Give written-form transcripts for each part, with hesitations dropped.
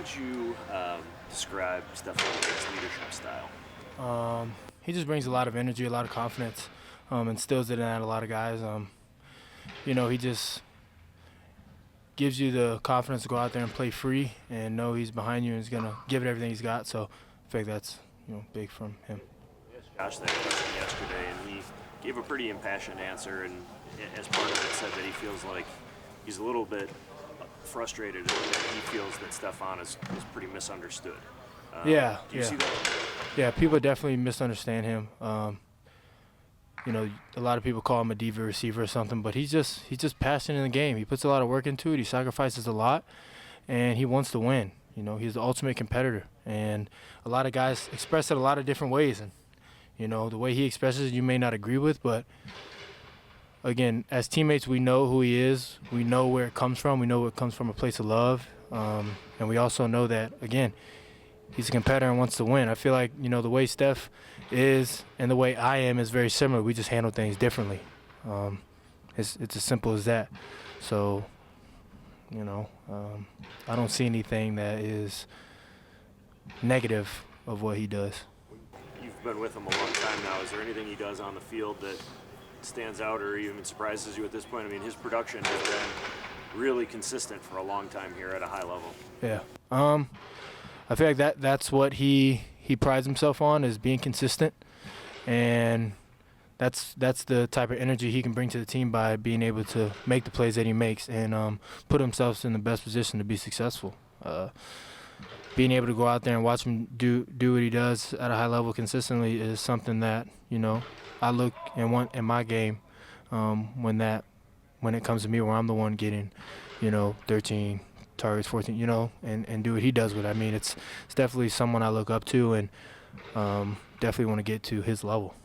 would you describe Stefon Diggs' leadership style? He just brings a lot of energy, a lot of confidence, instills it in a lot of guys. He just gives you the confidence to go out there and play free and know he's behind you and he's going to give it everything he's got. So I think that's big from him. Josh that question yesterday, and he gave a pretty impassioned answer, and as part of it said that he feels like he's a little bit frustrated and that he feels that Stefon is pretty misunderstood. Yeah. Do you see that? Yeah, people definitely misunderstand him. A lot of people call him a diva receiver or something, but he's just passionate in the game. He puts a lot of work into it. He sacrifices a lot, and he wants to win. He's the ultimate competitor, and a lot of guys express it a lot of different ways. And the way he expresses it, you may not agree with, but again, as teammates, we know who he is. We know where it comes from. We know it comes from a place of love, and we also know that again, he's a competitor and wants to win. I feel like the way Steph is and the way I am is very similar. We just handle things differently. It's as simple as that. So, I don't see anything that is negative of what he does. You've been with him a long time now. Is there anything he does on the field that stands out or even surprises you at this point? I mean, his production has been really consistent for a long time here at a high level. Yeah. I feel like that's what he prides himself on, is being consistent, and that's the type of energy he can bring to the team by being able to make the plays that he makes and put himself in the best position to be successful. Being able to go out there and watch him do what he does at a high level consistently is something that I look and want in my game when it comes to me, where I'm the one getting 13 targets, 14, and do what he does with it. I mean, it's definitely someone I look up to and definitely want to get to his level.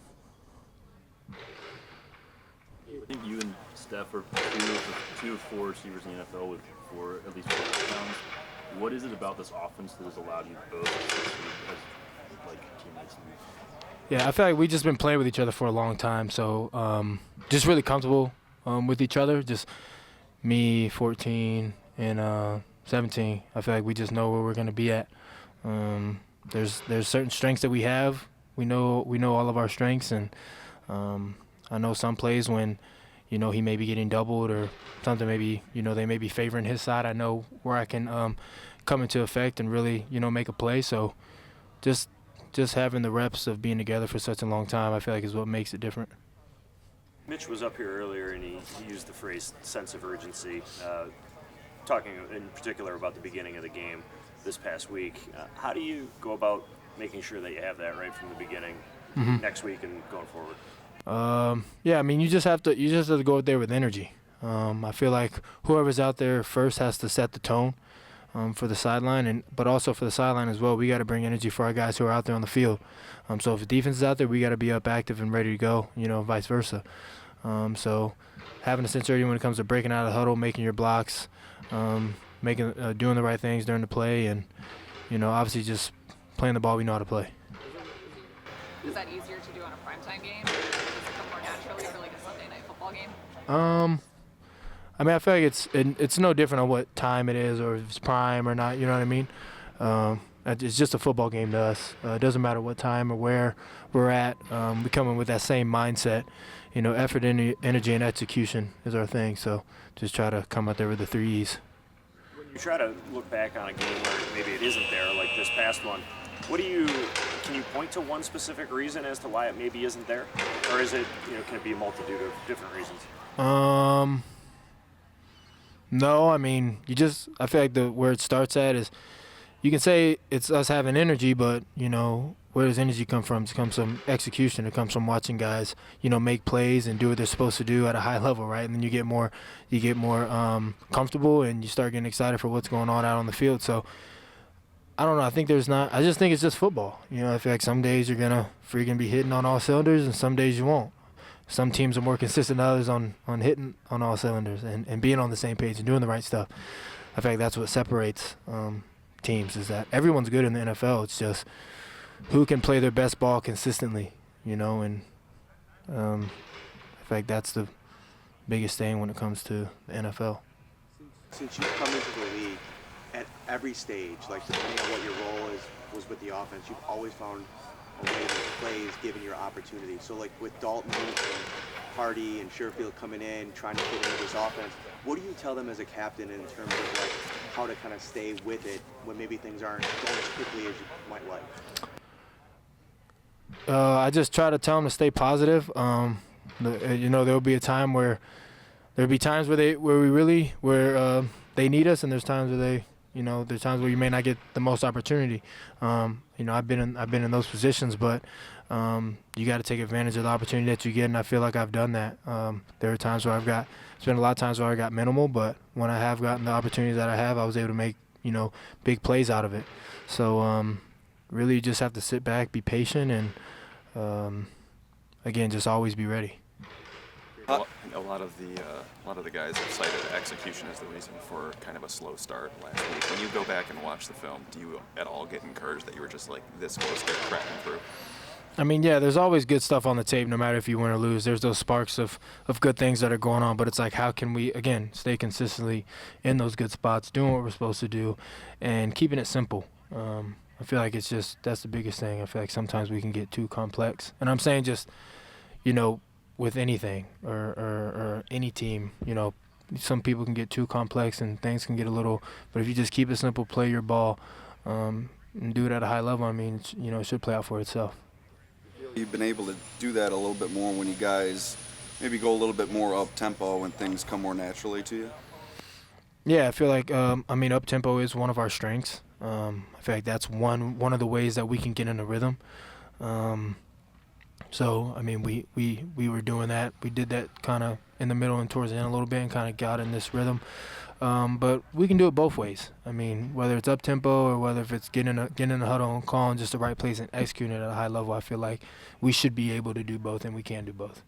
I think you and Steph are two of four receivers in the NFL with at least 4 touchdowns. What is it about this offense that has allowed you both to succeed as teammates? Yeah, I feel like we've just been playing with each other for a long time, so just really comfortable with each other. Just me, 14, and 17. I feel like we just know where we're going to be at. There's certain strengths that we have. We know all of our strengths, and I know some plays when he may be getting doubled or something. Maybe they may be favoring his side. I know where I can come into effect and really make a play. So just having the reps of being together for such a long time, I feel like is what makes it different. Mitch was up here earlier, and he used the phrase sense of urgency, talking in particular about the beginning of the game this past week. How do you go about making sure that you have that right from the beginning next week and going forward? Yeah, I mean, you just have to go out there with energy. I feel like whoever's out there first has to set the tone for the sideline, but also for the sideline as well. We got to bring energy for our guys who are out there on the field. So if the defense is out there, we got to be up active and ready to go, vice versa. So having a sincerity when it comes to breaking out of the huddle, making your blocks, doing the right things during the play, and obviously just playing the ball we know how to play. Is that easier to do on a primetime game? Does it come more naturally for like a Sunday night football game? I mean, I feel like it's no different on what time it is or if it's prime or not. You know what I mean? It's just a football game to us. It doesn't matter what time or where we're at. We come in with that same mindset. Effort, energy, and execution is our thing. So just try to come out there with the 3 E's. When you try to look back on a game where maybe it isn't there, like this past one, can you point to one specific reason as to why it maybe isn't there? Or is it, can it be a multitude of different reasons? No, I mean, I feel like where it starts at is, you can say it's us having energy, but, where does energy come from? It comes from execution. It comes from watching guys, make plays and do what they're supposed to do at a high level, right? And then you get more comfortable and you start getting excited for what's going on out on the field. So, I don't know. I just think it's just football. I feel like some days you're going to freaking be hitting on all cylinders and some days you won't. Some teams are more consistent than others on hitting on all cylinders and being on the same page and doing the right stuff. I feel like that's what separates teams, is that everyone's good in the NFL. It's just who can play their best ball consistently, and I feel like that's the biggest thing when it comes to the NFL. Since you've come into the league, every stage, like depending on what your role was with the offense, you've always found a way to make plays given your opportunity. So like with Dalton and Hardy and Sherfield coming in, trying to fit into this offense, what do you tell them as a captain in terms of like how to kind of stay with it when maybe things aren't going as quickly as you might like? I just try to tell them to stay positive. There'll be a time where there'll be times where they need us, and there's times where there's times where you may not get the most opportunity. I've been in those positions, but you got to take advantage of the opportunity that you get, and I feel like I've done that. There are times where it's been a lot of times where I got minimal, but when I have gotten the opportunities that I have, I was able to make big plays out of it. So really, you just have to sit back, be patient, and again, just always be ready. A lot of the guys have cited execution as the reason for kind of a slow start last week. When you go back and watch the film, do you at all get encouraged that you were just like this close to cracking through? I mean, yeah, there's always good stuff on the tape, no matter if you win or lose. There's those sparks of good things that are going on, but it's like, how can we, again, stay consistently in those good spots, doing what we're supposed to do, and keeping it simple. I feel like that's the biggest thing. I feel like sometimes we can get too complex. And I'm saying just, with anything or any team, some people can get too complex and things can get a little, but if you just keep it simple, play your ball, and do it at a high level, I mean, it should play out for itself. You've been able to do that a little bit more when you guys maybe go a little bit more up-tempo when things come more naturally to you? Yeah, I feel like, up-tempo is one of our strengths. I feel like that's one of the ways that we can get in a rhythm. So, I mean, we were doing that. We did that kind of in the middle and towards the end a little bit and kind of got in this rhythm. But we can do it both ways. I mean, whether it's up-tempo or whether if it's getting in the huddle and calling just the right plays and executing it at a high level, I feel like we should be able to do both, and we can do both.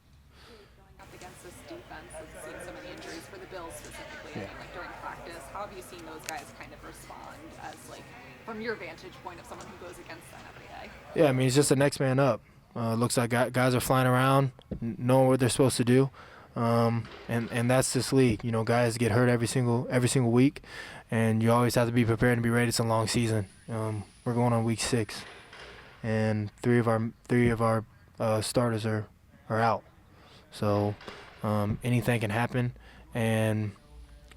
Going up against this defense that's seen so many injuries for the Bills specifically, Yeah. I mean, like during practice, how have you seen those guys kind of respond as like from your vantage point of someone who goes against them every day? Yeah, I mean, it's just the next man up. Looks like guys are flying around, knowing what they're supposed to do, and that's this league. Guys get hurt every single week, and you always have to be prepared and be ready. It's a long season. We're going on week 6, and three of our starters are out. So anything can happen, and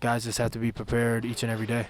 guys just have to be prepared each and every day.